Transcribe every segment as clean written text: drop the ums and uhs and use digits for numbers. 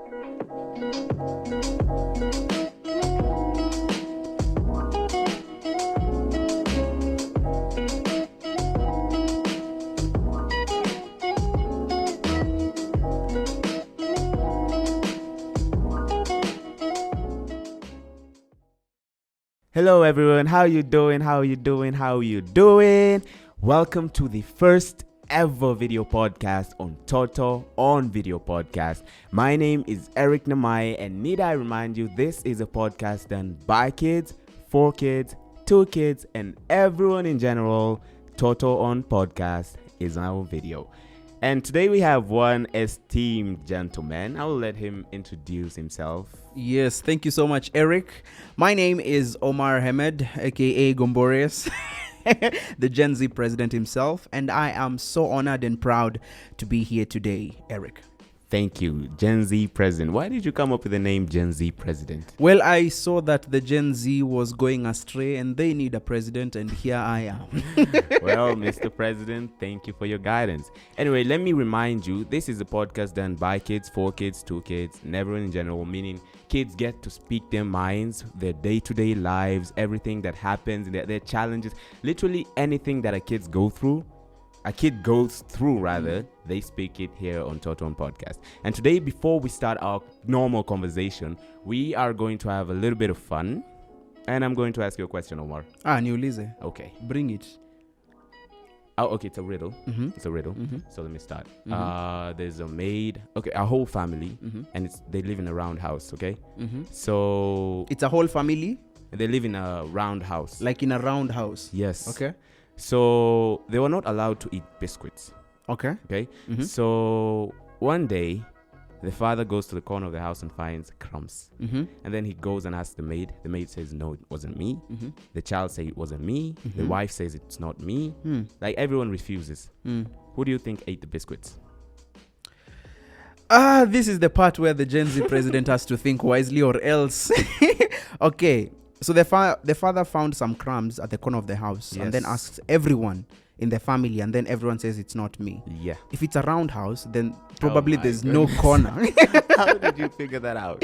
Hello everyone, how you doing? Welcome to the first ever video podcast on Toto on Video Podcast. My name is Eric Namai, and need I remind you, this is a podcast done by kids, for kids, to kids, and everyone in general. Toto on Podcast is our video. And today we have one esteemed gentleman. I will let him introduce himself. Yes, thank you so much, Eric. My name is Omar Hamed, aka Gombores, the Gen Z president himself, and I am so honored and proud to be here today, Eric. Thank you, Gen Z president. Why did you come up with the name Gen Z president? Well, I saw that the Gen Z was going astray and they need a president, and here I am. Well, Mr. President, thank you for your guidance. Anyway, let me remind you, this is a podcast done by kids, for kids, to kids, and everyone in general, meaning kids get to speak their minds, their day-to-day lives, everything that happens, their challenges, literally anything that a kid goes through, they speak it here on Toto on Podcast. And today, before we start our normal conversation, we are going to have a little bit of fun. And I'm going to ask you a question, Omar. Niulize. Okay. Bring it. Oh, okay, it's a riddle. Mm-hmm. It's a riddle. Mm-hmm. So let me start. Mm-hmm. There's a maid. Okay, a whole family. Mm-hmm. And they live in a round house, okay? Mm-hmm. So It's a whole family? they live in a round house. Like in a round house? Yes. Okay. So they were not allowed to eat biscuits. Okay. Okay. Mm-hmm. So one day, the father goes to the corner of the house and finds crumbs. Mm-hmm. And then he goes and asks the maid. The maid says, no, it wasn't me. Mm-hmm. The child says it wasn't me. Mm-hmm. The wife says it's not me. Mm. Like everyone refuses. Mm. Who do you think ate the biscuits? This is the part where the Gen Z president has to think wisely, or else. Okay. So the father found some crumbs at the corner of the house, Yes. and then asks everyone in the family, and then everyone says it's not me. Yeah. If it's a round house, then probably my there's goodness. no corner. How did you figure that out?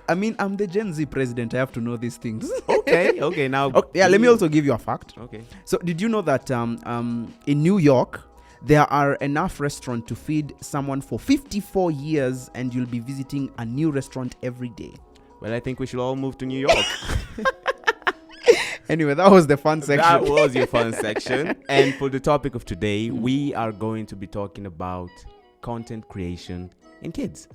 I mean, I'm the Gen Z president. I have to know these things. Okay, now. Yeah, let me also give you a fact. Okay. So did you know that in New York, there are enough restaurants to feed someone for 54 years, and you'll be visiting a new restaurant every day? Well, I think we should all move to New York. Anyway, that was the fun section. That was your fun section. And for the topic of today, we are going to be talking about content creation in kids.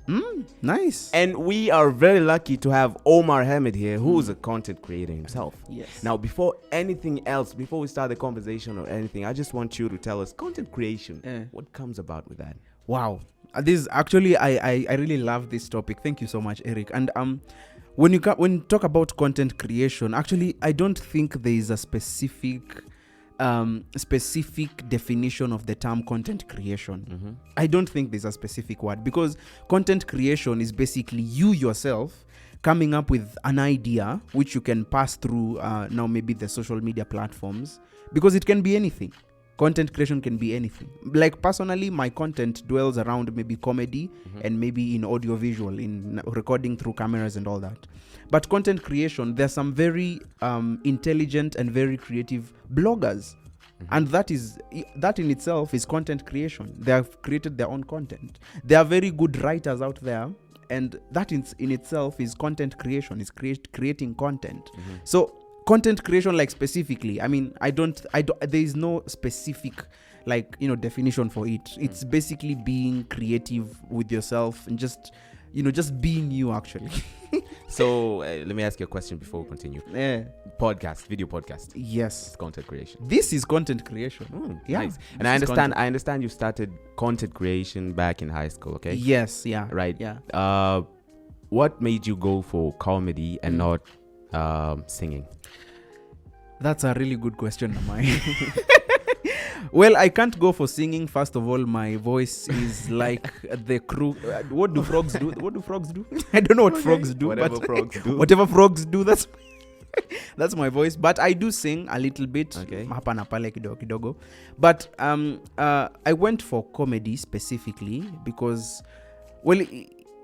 Nice. And we are very lucky to have Omar Hamed here, who is a content creator himself. Yes. Now, before anything else, before we start the conversation or anything, I just want you to tell us content creation. What comes about with that? Wow. This actually, I really love this topic. Thank you so much, Eric. And when you talk about content creation, actually, I don't think there is a specific definition of the term content creation. Mm-hmm. I don't think there's a specific word, because content creation is basically you yourself coming up with an idea which you can pass through now maybe the social media platforms, because it can be anything. Content creation can be anything. Like personally, my content dwells around maybe comedy and maybe in audio visual, in recording through cameras and all that. But content creation, there's some very intelligent and very creative bloggers. And that in itself is content creation. They have created their own content. There are very good writers out there, and that in itself is content creation, is creating content. So content creation, like specifically, I mean, I don't there is no specific definition for it. It's basically being creative with yourself and just being you, actually. So let me ask you a question before we continue. Video podcast. Yes. It's content creation. This is content creation. Yeah. Nice. And I understand you started content creation back in high school, okay? Yes, yeah. Right. Yeah. What made you go for comedy and not singing? That's a really good question, Amai. Well, I can't go for singing. First of all, my voice is like the crew. What do frogs do? I don't know what frogs do. Whatever frogs do. Whatever frogs do, that's my voice. But I do sing a little bit. Okay. Hapa na pale kidogo. But I went for comedy specifically because, well,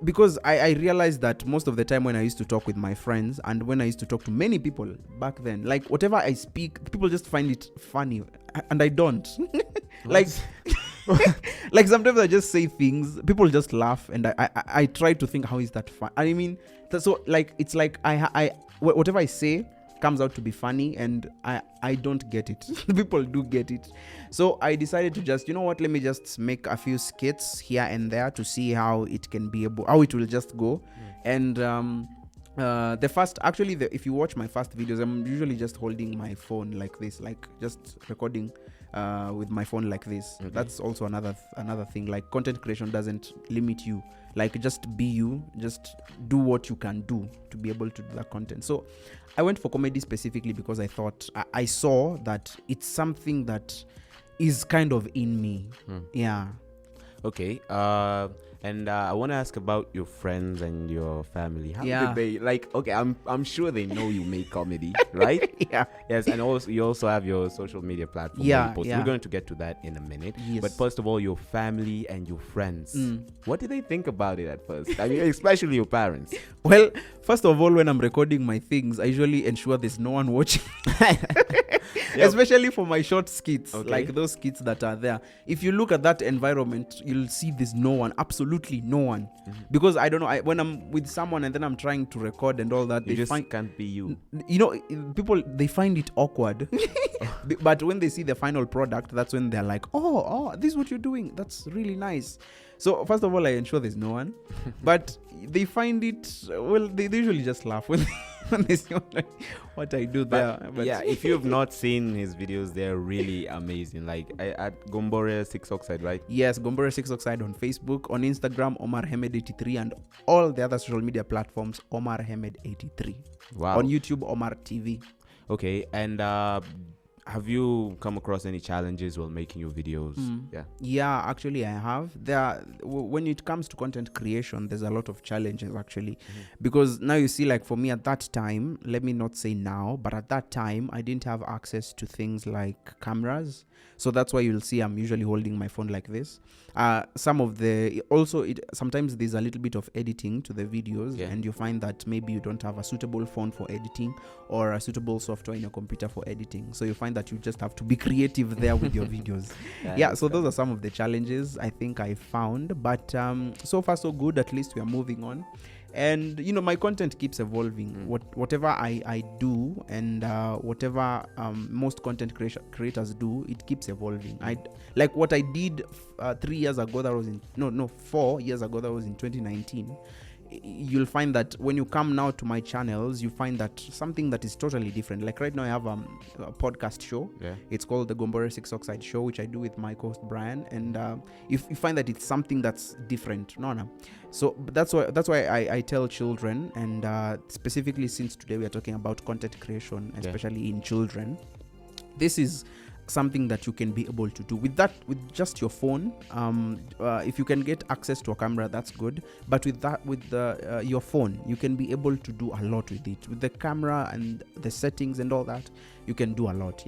because I realized that most of the time when I used to talk with my friends and when I used to talk to many people back then, like whatever I speak, people just find it funny, and I don't. Like like sometimes I just say things, people just laugh, and I try to think, how is that fun? I mean, so like it's like I whatever I say comes out to be funny, and I don't get it. People do get it. So I decided to just, you know what, let me just make a few skits here and there to see how it can be how it will just go. And the first, actually, if you watch my first videos, I'm usually just holding my phone like this, like just recording with my phone like this. Okay. That's also another thing. Like, content creation doesn't limit you. Like, just be you, just do what you can do to be able to do that content. So I went for comedy specifically because I thought I saw that it's something that is kind of in me. Yeah. Okay. And I want to ask about your friends and your family. How Yeah. did they, like, okay, I'm sure they know you make comedy, right? Yeah. Yes, and also you also have your social media platform. Yeah, where you post. yeah. We're going to get to that in a minute. Yes. But first of all, your family and your friends. What did they think about it at first? I mean, especially your parents. Well, first of all, when I'm recording my things, I usually ensure there's no one watching. Yep. Especially for my short skits, Okay. like those skits that are there. If you look at that environment, you'll see there's no one, absolutely no one. Because I don't know, when I'm with someone and then I'm trying to record and all that, You they just can't be you. people, they find it awkward. But when they see the final product, that's when they're like, oh, this is what you're doing. That's really nice. So first of all, I ensure there's no one. But they find it, well, they usually just laugh when they see what I do there. But yeah, if you have not seen his videos, they're really amazing. Like at Gombore 6 Oxide, right? Yes, Gombore 6 Oxide on Facebook, on Instagram, Omar Hemed 83, and all the other social media platforms, Omar Hemed 83. Wow. On YouTube, Omar TV. Okay, and have you come across any challenges while making your videos? Yeah. Yeah, actually I have. When it comes to content creation, there's a lot of challenges actually. Because now you see, like for me at that time, let me not say now, but at that time I didn't have access to things like cameras. So that's why you'll see I'm usually holding my phone like this. Sometimes there's a little bit of editing to the videos, and you find that maybe you don't have a suitable phone for editing or a suitable software in your computer for editing. So you find that you just have to be creative there with your videos. So those are some of the challenges I think I found, but so far so good. At least we are moving on. And my content keeps evolving. Whatever I do, and whatever most content creators do, it keeps evolving. I like what I did 3 years ago. That was 4 years ago. That was in 2019. You'll find that when you come now to my channels, you find that something that is totally different. Like right now I have a podcast show. It's called the Gombore 6 Oxide Show, which I do with my host Brian, and you find that it's something that's different. So that's why I tell children, and specifically since today we are talking about content creation, especially in children, this is something that you can be able to do with just your phone. If you can get access to a camera, that's good, but with your phone, you can be able to do a lot with it. With the camera and the settings and all that, you can do a lot.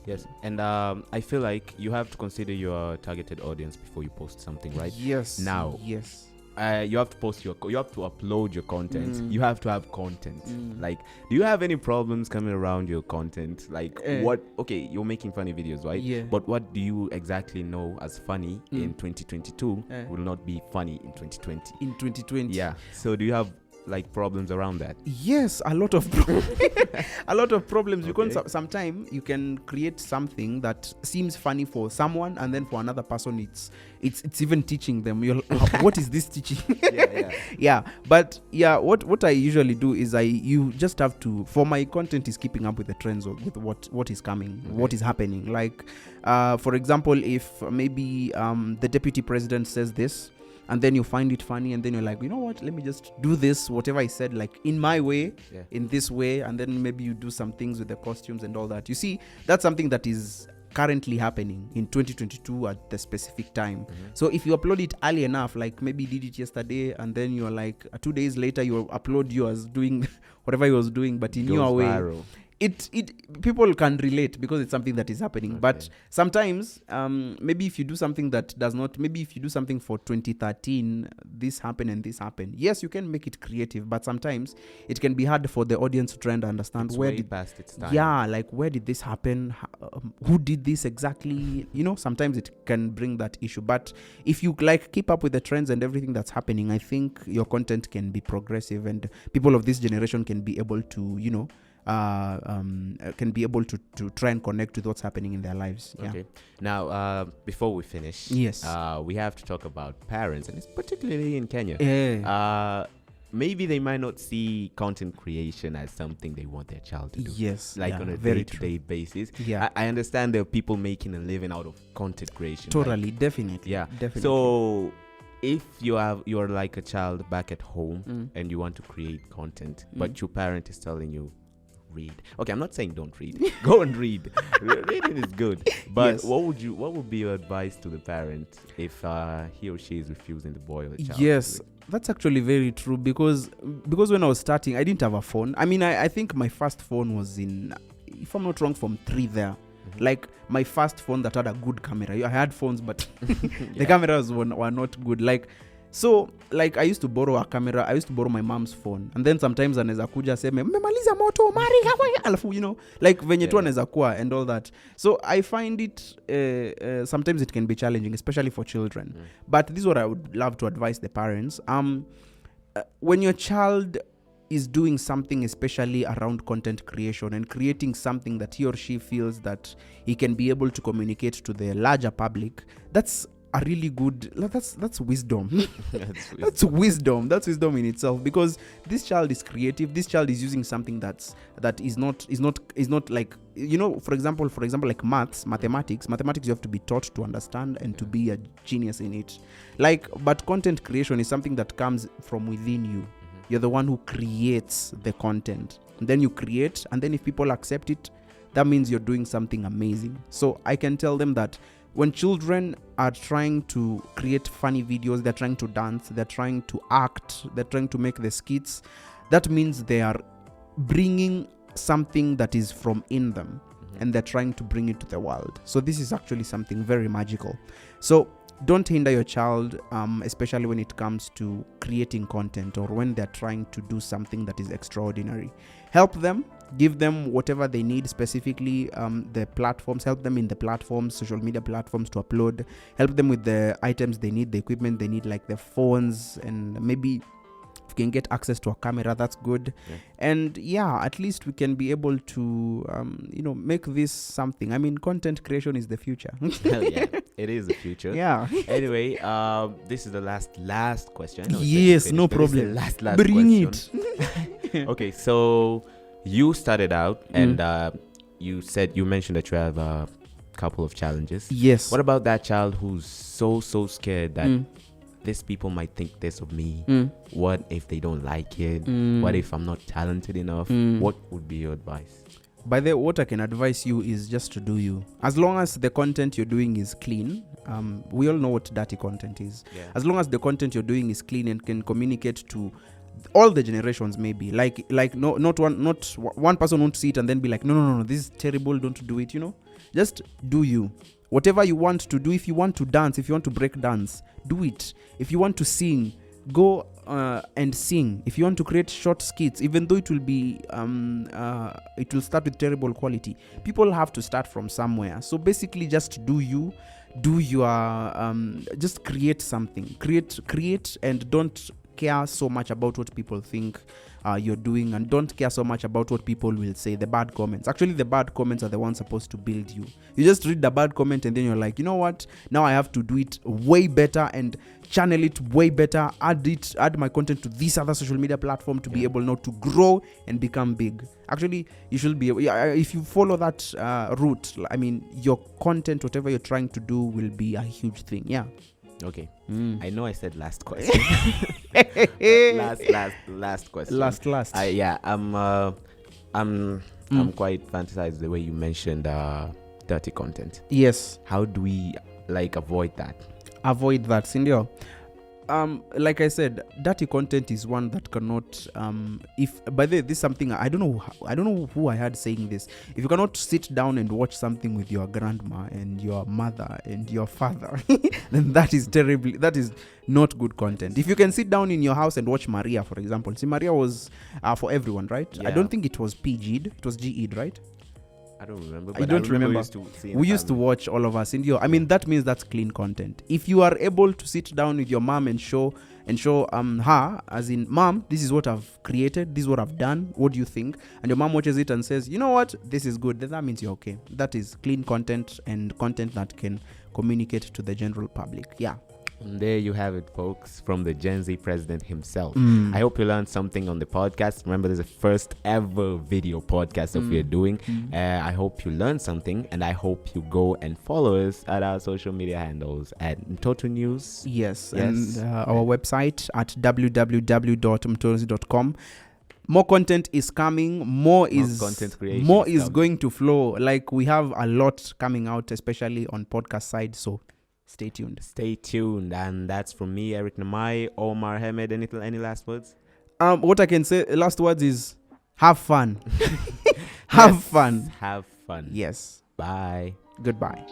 Yes, and I feel like you have to consider your targeted audience before you post something, right? Yes. Now, yes. You have to upload your content. You have to have content. Like, do you have any problems coming around your content? Like, okay, you're making funny videos, right? Yeah. But what do you exactly know as funny in 2022 will not be funny in 2020? In 2020. Yeah. So do you have like problems around that? Yes, a lot of a lot of problems. Because sometimes you can create something that seems funny for someone, and then for another person it's even teaching them. What is this teaching? But what I usually do is you just have to, for my content is keeping up with the trends or with what is coming, what is happening. Like for example, if maybe the deputy president says this, and then you find it funny, and then you're like, you know what, let me just do this, whatever I said, like in my way, in this way, and then maybe you do some things with the costumes and all that. You see, that's something that is currently happening in 2022 at the specific time. So if you upload it early enough, like maybe did it yesterday, and then you're like 2 days later you upload yours doing whatever he was doing, but in your way, it people can relate because it's something that is happening. Okay. But sometimes maybe if you do something that does not, maybe if you do something for 2013, this happened and this happened, yes, you can make it creative, but sometimes it can be hard for the audience to try and understand It's where way did past its time. yeah, like where did this happen, who did this exactly, sometimes it can bring that issue. But if you like keep up with the trends and everything that's happening, I think your content can be progressive and people of this generation can be able to can be able to try and connect with what's happening in their lives. Yeah. Okay. Now, before we finish, Yes. we have to talk about parents, and it's particularly in Kenya. Yeah. Maybe they might not see content creation as something they want their child to do. Yes. Like yeah, on a very day-to-day basis. Yeah. I understand there are people making a living out of content creation. Totally, definitely. Yeah. Definitely. So if you're like a child back at home and you want to create content, but your parent is telling you, read. Okay, I'm not saying don't read. Go and read. Reading is good. But Yes. what would be your advice to the parent if he or she is refusing the boy or the child? Yes, that's actually very true because when I was starting, I didn't have a phone. I mean, I think my first phone was in, if I'm not wrong, from 3 there. Like my first phone that had a good camera. I had phones, but the cameras were not good. So I used to borrow a camera. I used to borrow my mom's phone, and then sometimes anaweza kuja seme mmemaliza moto mari alafu venye tu anaweza kuwa and all that. So I find it sometimes it can be challenging, especially for children. But this is what I would love to advise the parents. When your child is doing something, especially around content creation and creating something that he or she feels that he can be able to communicate to the larger public, that's a really good, that's wisdom. That's wisdom in itself, because this child is creative. This child is using something that is not like, for example like mathematics you have to be taught to understand and to be a genius in it. But content creation is something that comes from within you. You're the one who creates the content, and then you create, and then if people accept it, that means you're doing something amazing. So I can tell them that when children are trying to create funny videos, they're trying to dance, they're trying to act, they're trying to make the skits, that means they are bringing something that is from in them, and they're trying to bring it to the world. So this is actually something very magical. So don't hinder your child, especially when it comes to creating content or when they're trying to do something that is extraordinary. Help them, give them whatever they need, specifically the platforms. Help them in the platforms, social media platforms, to upload. Help them with the items they need, the equipment they need, like the phones, and maybe if you can get access to a camera, that's good. And at least we can be able to make this something. I mean, content creation is the future. Hell yeah, it is the future. Anyway, this is the last question. Yes, no problem. Last Bring question. Okay, so you started out and you mentioned that you have a couple of challenges. Yes. What about that child who's so scared that these people might think this of me? What if they don't like it? What if I'm not talented enough? What would be your advice? By the way, what I can advise you is just to do you. As long as the content you're doing is clean, we all know what dirty content is. As long as the content you're doing is clean and can communicate to all the generations, maybe not one person won't see it and then be like, no, this is terrible, don't do it. Just do you. Whatever you want to do. If you want to dance, if you want to break dance, do it. If you want to sing, go and sing. If you want to create short skits, even though it will be it will start with terrible quality, people have to start from somewhere. So basically, just do you. Do your just create something. Create and don't care so much about what people think you're doing, and don't care so much about what people will say, the bad comments. Actually, the bad comments are the ones supposed to build you. You just read the bad comment and then you're like, you know what, now I have to do it way better and channel it way better, add my content to this other social media platform to be able now to grow and become big. Actually, you should be able, if you follow that route, I mean, your content, whatever you're trying to do, will be a huge thing. Okay. I know I said last question. last question. Last. I'm quite fantasized the way you mentioned dirty content. Yes. How do we avoid that? Avoid that, Cindy? like I said, dirty content is one that cannot if by the way, this is something I don't know who I had saying this. If you cannot sit down and watch something with your grandma and your mother and your father, then that is not good content. If you can sit down in your house and watch Maria, for example. See, Maria was for everyone, right? Yeah. I don't think it was PG'd, it was GE'd, right? I don't remember. I don't remember. We used to watch all of us in your. I mean, that means that's clean content. If you are able to sit down with your mom and show her, as in, Mom, this is what I've created, this is what I've done, what do you think? And your mom watches it and says, you know what, this is good, then that means you're okay. That is clean content and content that can communicate to the general public. Yeah. And there you have it, folks, from the Gen Z president himself. I hope you learned something on the podcast. Remember, there's a first ever video podcast that we are doing. I hope you learned something, and I hope you go and follow us at our social media handles at Toto News. Yes. And our website at www.mtozi.com. More content is coming. More content creation. More is going to flow. Like, we have a lot coming out, especially on podcast side. So stay tuned. And that's from me, Eric Namai. Omar Hamed, any last words? What I can say, last words is have fun. Have fun. Have fun. Yes. Bye. Goodbye.